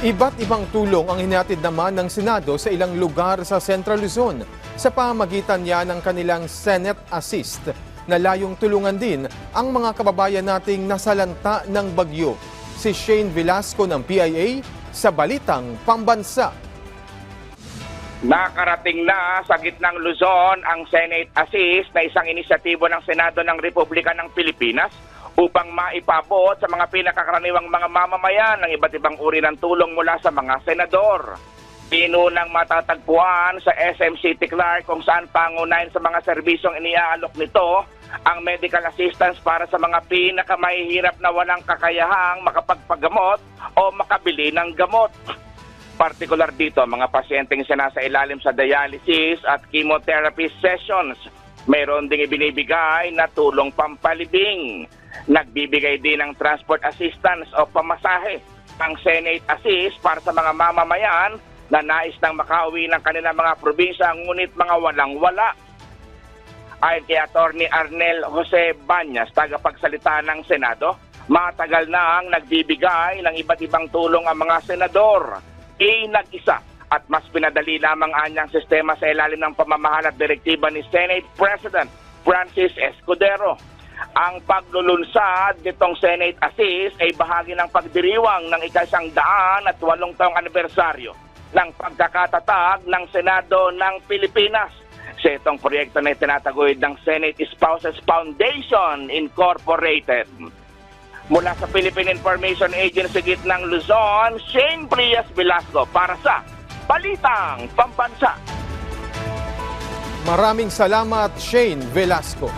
Iba't ibang tulong ang hinatid naman ng Senado sa ilang lugar sa Central Luzon sa pamamagitan niya ng kanilang Senate Assist na layong tulungan din ang mga kababayan nating nasalanta ng bagyo. Si Shane Velasco ng PIA sa Balitang Pambansa. Nakarating na sa gitnang Luzon ang Senate Assist na isang inisyatibo ng Senado ng Republika ng Pilipinas upang maipabot sa mga pinakakaraniwang mga mamamayan ng iba't ibang uri ng tulong mula sa mga senador. Pinunang matatagpuan sa SM City Clark kung saan pangunahin sa mga serbisyong iniaalok nito ang medical assistance para sa mga pinakamahihirap na walang kakayahang makapagpagamot o makabili ng gamot. Partikular dito, mga pasyenteng sinasa ilalim sa dialysis at chemotherapy sessions. Mayroon ding ibinibigay na tulong pampalibing. Nagbibigay din ng transport assistance o pamasahe ang Senate Assist para sa mga mamamayan na nais nang makauwi ng kanilang mga probinsya ngunit mga walang-wala. Ayon kay Atty. Arnel Jose Banyas, tagapagsalita ng Senado, matagal na ang nagbibigay ng iba't ibang tulong ang mga senador. Nag-isa at mas pinadali lamang anyang sistema sa ilalim ng pamamahala at direktiba ni Senate President Francis Escudero. Ang paglulunsad nitong Senate Assist ay bahagi ng pagdiriwang ng ika-108 taong anibersaryo ng pagkakatatag ng Senado ng Pilipinas. Sa itong proyekto na itinataguyod ng Senate Spouses Foundation Incorporated. Mula sa Philippine Information Agency gitnang Luzon, Shane Velasco para sa Balitang Pambansa. Maraming salamat, Shane Velasco.